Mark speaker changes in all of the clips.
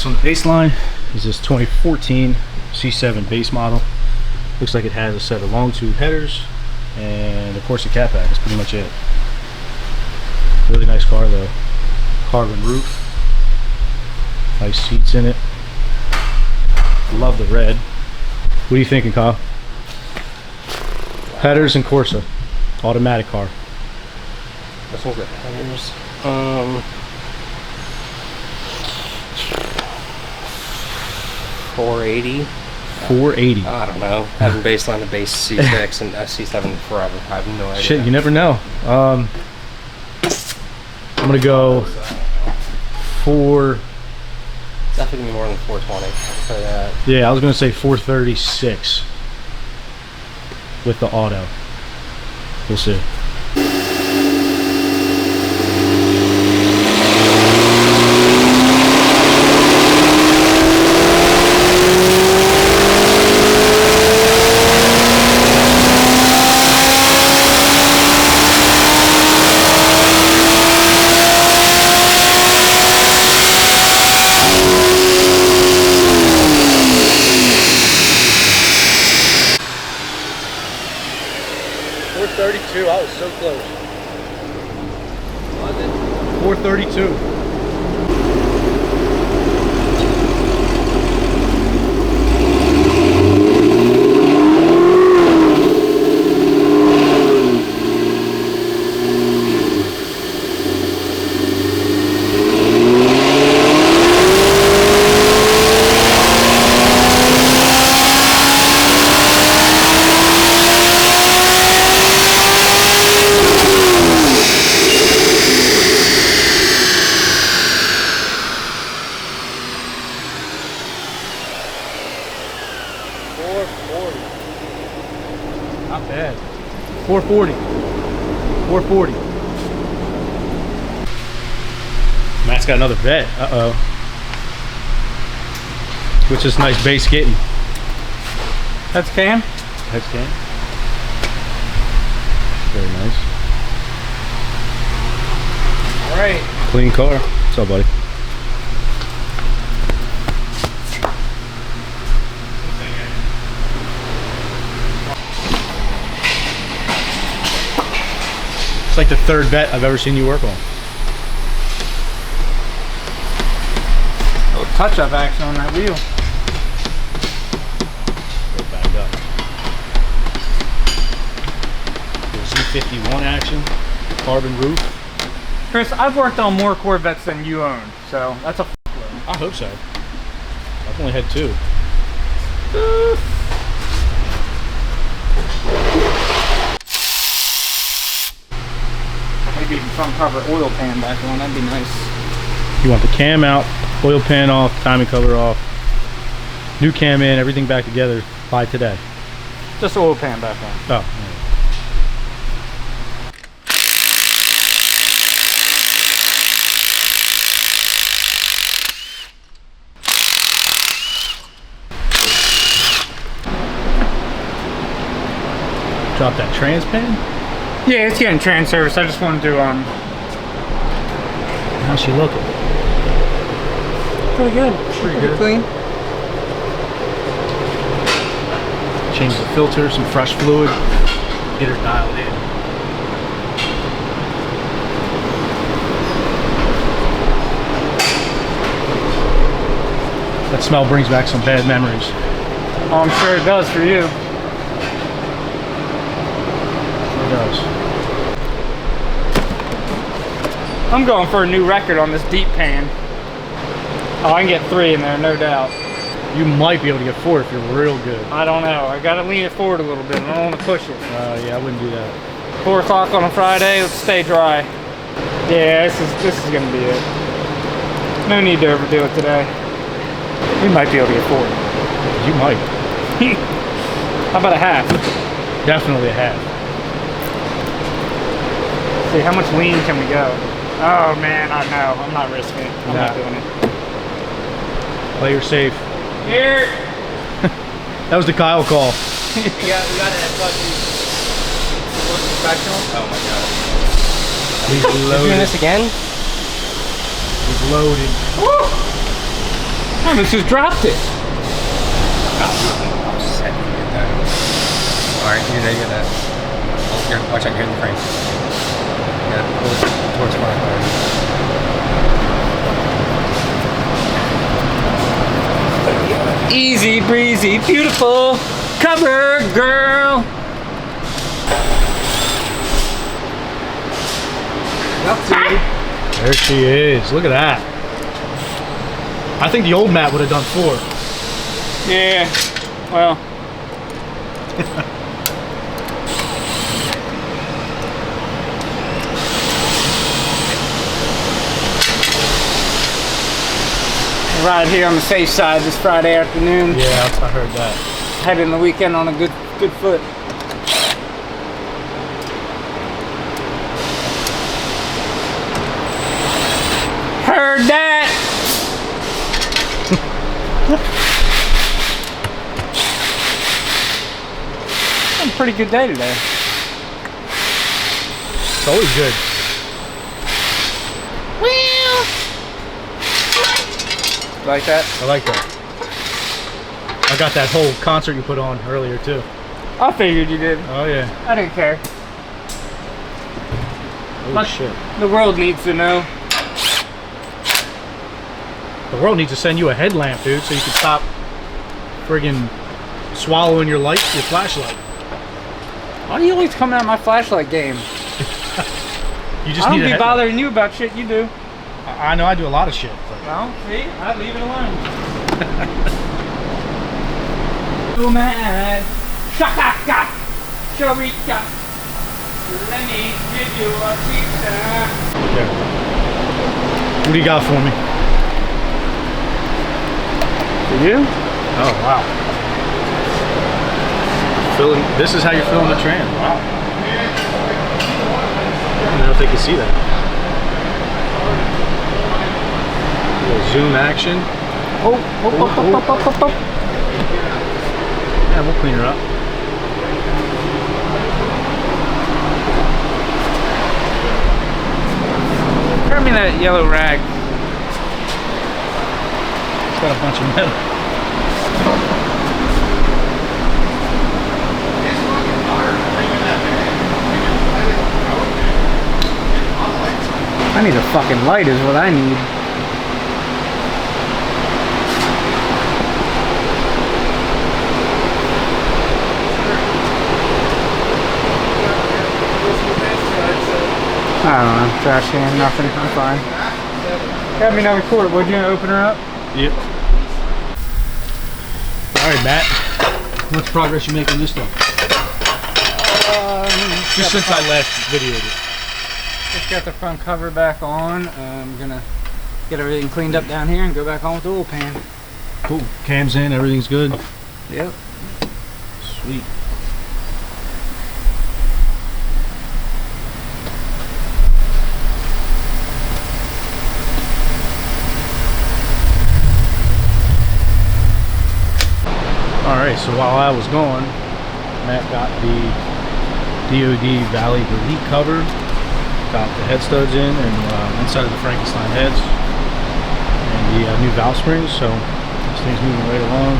Speaker 1: Next on the baseline is this 2014 C7 base model. Looks like it has a set of long tube headers and of course a cat back. That's pretty much it. Really nice car though. Carbon roof. Nice seats in it. Love the red. What are you thinking, Kyle? Headers and Corsa. Automatic car.
Speaker 2: This one's got headers. 480.
Speaker 1: 480.
Speaker 2: I don't know. Haven't baseline the base C6 and C7 forever. I have no idea.
Speaker 1: Shit, you never know. I'm gonna go 4.
Speaker 2: It's definitely gonna be more than 420. I'll say that.
Speaker 1: Yeah, I was gonna say 436 with the auto. We'll see. I was so close. Was it? 432. Not bad. 440. 440. Matt's got another bet. Uh-oh. Which is nice base getting.
Speaker 3: That's Cam?
Speaker 1: That's Cam. Very nice.
Speaker 3: Alright.
Speaker 1: Clean car. What's up, buddy? It's like the third bet I've ever seen you work on.
Speaker 3: Oh, touch-up action on that wheel.
Speaker 1: Go back up. Z51 action, carbon roof.
Speaker 3: Chris, I've worked on more Corvettes than you own, so that's a f***load.
Speaker 1: I hope so. I've only had 2.
Speaker 3: Maybe even front cover oil pan back on, that'd be nice.
Speaker 1: You want the cam out, oil pan off, timing cover off, new cam in, everything back together by today.
Speaker 3: Just oil pan back on.
Speaker 1: Oh. Drop that trans pan?
Speaker 3: Yeah, it's getting trans service. I just wanted to
Speaker 1: How's she looking?
Speaker 3: pretty good. Pretty clean.
Speaker 1: Change the filter, some fresh fluid, get her dialed in. That smell brings back some bad memories.
Speaker 3: Oh, I'm sure it does for you.
Speaker 1: It does.
Speaker 3: I'm going for a new record on this deep pan. Oh, I can get 3 in there, no doubt.
Speaker 1: You might be able to get 4 if you're real good.
Speaker 3: I don't know. I gotta lean it forward a little bit. I don't want to push it.
Speaker 1: Yeah, I wouldn't do that.
Speaker 3: 4 o'clock on a Friday. Let's stay dry. Yeah, this is gonna be it. No need to overdo it today. We might be able to get 4.
Speaker 1: You might.
Speaker 3: How about a half?
Speaker 1: Definitely a half.
Speaker 3: See, how much lean can we go? Oh man, I know. I'm not risking it. I'm not doing it.
Speaker 1: Play her safe.
Speaker 3: Here.
Speaker 1: That was the Kyle call.
Speaker 2: we got that fucking professional. Oh my god.
Speaker 1: He's
Speaker 2: You're
Speaker 1: loaded.
Speaker 2: doing this again?
Speaker 1: He's loaded.
Speaker 3: Woo! Oh, this just dropped it.
Speaker 2: I'm set to get that. Alright, you get that. Here, watch out, here in the frame. Yeah, pull it towards front.
Speaker 3: Easy breezy, beautiful cover girl.
Speaker 1: There she is. Look at that. I think the old Matt would have done 4.
Speaker 3: Yeah, well. Right here on the safe side this Friday afternoon.
Speaker 1: Yeah, I heard that.
Speaker 3: Heading the weekend on a good foot. Heard that. Had a pretty good day today.
Speaker 1: It's always good.
Speaker 3: Like that?
Speaker 1: I like that. I got that whole concert you put on earlier too.
Speaker 3: I figured you did.
Speaker 1: Oh yeah.
Speaker 3: I didn't care.
Speaker 1: Oh shit.
Speaker 3: The world needs to know.
Speaker 1: The world needs to send you a headlamp, dude, so you can stop friggin' swallowing your flashlight.
Speaker 3: Why do you always come out my flashlight game?
Speaker 1: You just
Speaker 3: I
Speaker 1: need
Speaker 3: don't
Speaker 1: a
Speaker 3: be
Speaker 1: headlamp.
Speaker 3: bothering you about shit you do.
Speaker 1: I know I do a lot of shit. But...
Speaker 3: Well, see, I leave it alone. So mad. Shaka, sharika. Let me give you a pizza.
Speaker 1: Yeah. What do you got for me?
Speaker 3: For you?
Speaker 1: Oh wow. This is how you're filling the Trans. Wow. I don't know if they can see that. A little zoom action.
Speaker 3: Oh.
Speaker 1: Yeah, we'll clean her up.
Speaker 3: Grab me that yellow rag.
Speaker 1: It's got a bunch of metal.
Speaker 3: I need a fucking light is what I need. I don't know, trash can, nothing, I'm fine. Grab me another quarter, would you open her up?
Speaker 1: Yep. Alright, Matt. How much progress you making this stuff? Just since I last videoed it.
Speaker 3: Just got the front cover back on. I'm gonna get everything cleaned up down here and go back on with the oil pan.
Speaker 1: Cool. Cam's in, everything's good.
Speaker 3: Yep.
Speaker 1: Sweet. Alright, so while I was gone, Matt got the DOD Valley Delete cover, got the head studs in and inside of the Frankenstein heads, and the new valve springs, so this thing's moving right along.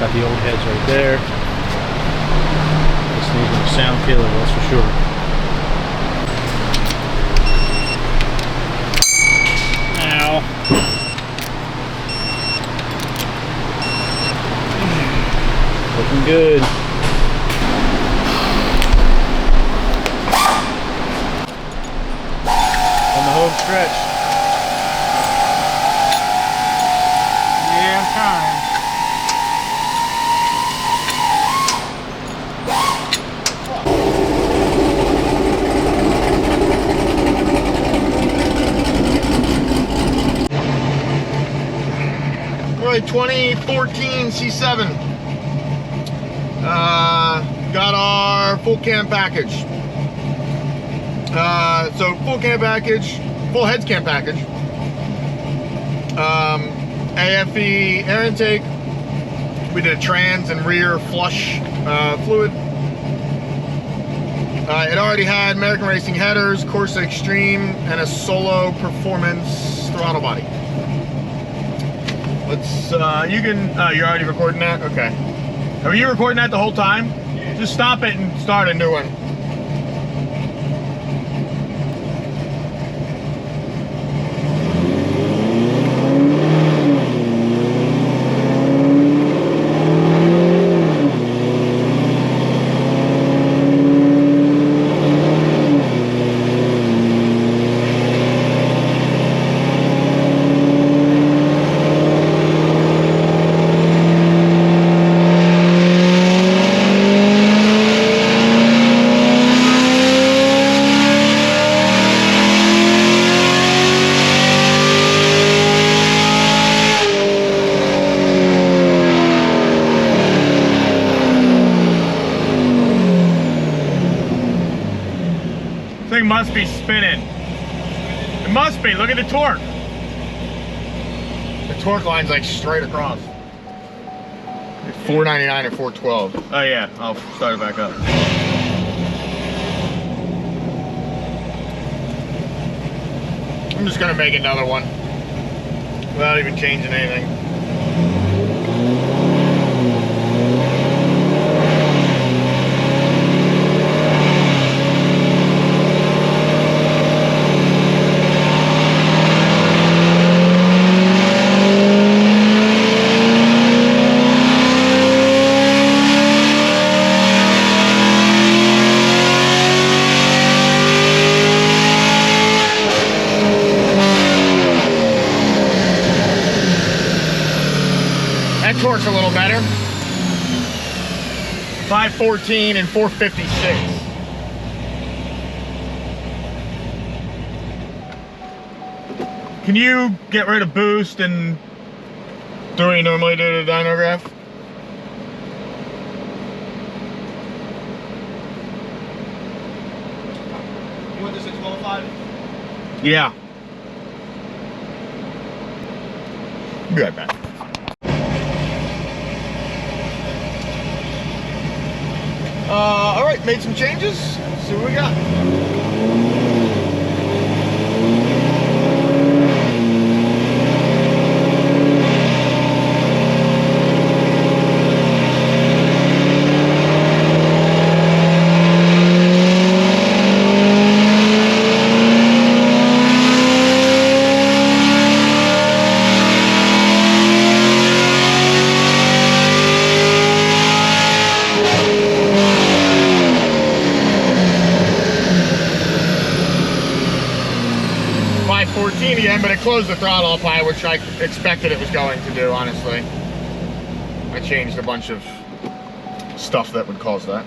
Speaker 1: Got the old heads right there. This thing's gonna sound killer, that's for sure. Ow. Looking good. On the home stretch.
Speaker 3: Yeah, I'm trying.
Speaker 4: Right, 2014 C7. Got our full cam package. So full cam package, full heads cam package. AFE air intake. We did a trans and rear flush fluid. It already had American Racing headers, Corsa Extreme, and a Solo Performance throttle body. Let's, you can, you're already recording that? Okay. Are you recording that the whole time? Yeah. Just stop it and start a new one. Thing must be spinning. It must be. Look at the torque. The torque line's like straight across. 499 or 412. Oh yeah, I'll start it back up. I'm just gonna make another one without even changing anything. Torque's a little better. 514 and 456. Can you get rid of boost and do what you normally do to the dyno graph?
Speaker 1: You want this at 12.5?
Speaker 4: Yeah. Be right back. All right, made some changes. Let's see what we got. Again, but it closed the throttle up high, which I expected it was going to do, honestly. I changed a bunch of stuff that would cause that.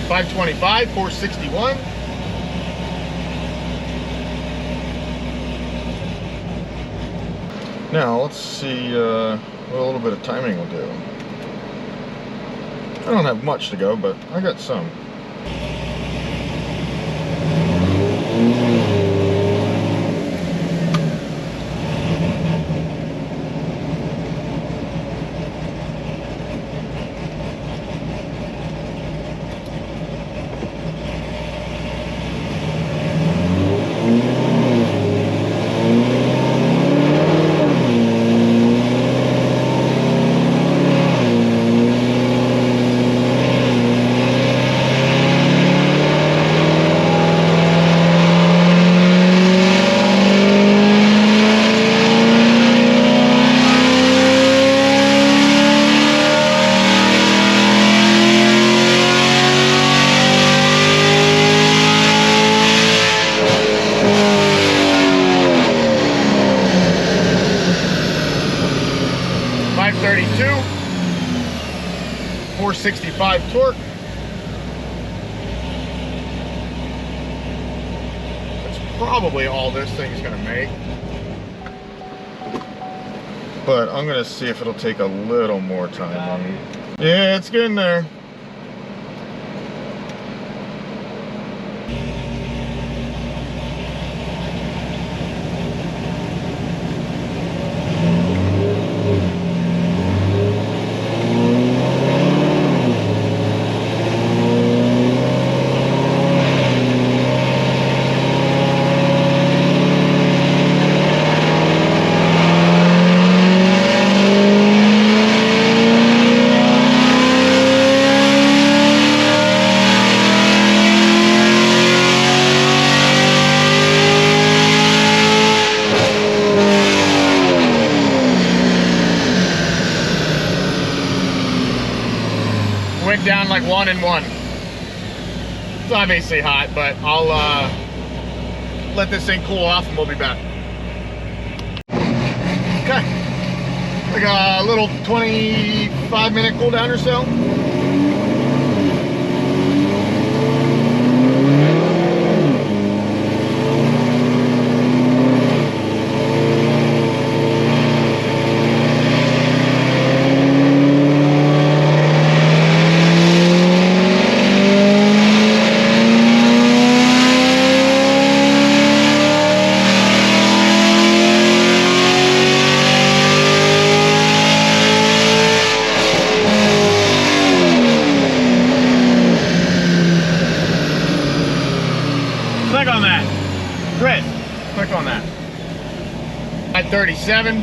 Speaker 4: $525, $461. Now let's see what a little bit of timing will do. I don't have much to go, but I got some. 465 torque. That's probably all this thing is gonna make. But I'm gonna see if it'll take a little more time. Yeah, it's getting there. Went down like 1 and 1. It's obviously hot, but I'll let this thing cool off and we'll be back. Okay, like a little 25-minute cool down or so. Click on that. Chris, click on that. At 37,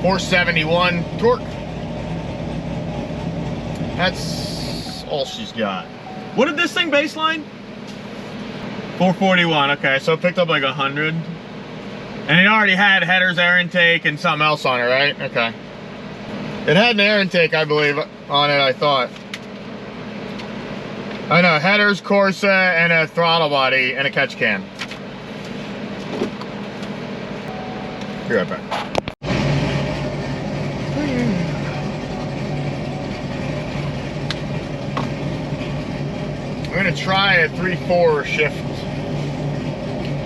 Speaker 4: 471 torque. That's all she's got. What did this thing baseline? 441, okay, so it picked up like 100. And it already had headers, air intake, and something else on it, right? Okay. It had an air intake, I believe, on it, I thought. I know, headers, Corsa, and a throttle body, and a catch can. Be right back. I'm gonna try a 3/4 shift.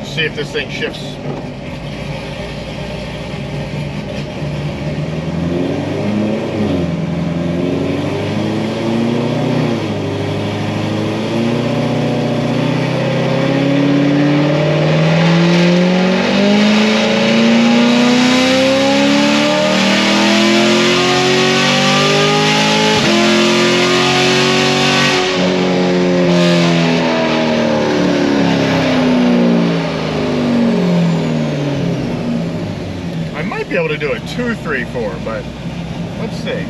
Speaker 4: See if this thing shifts. Be able to do a 2, 3, 4, but let's see.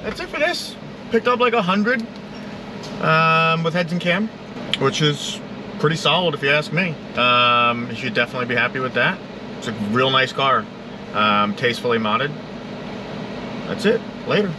Speaker 4: That's it for this. Picked up like 100 with heads and cam, which is pretty solid if you ask me. You should definitely be happy with that. It's a real nice car, tastefully modded. That's it. Later.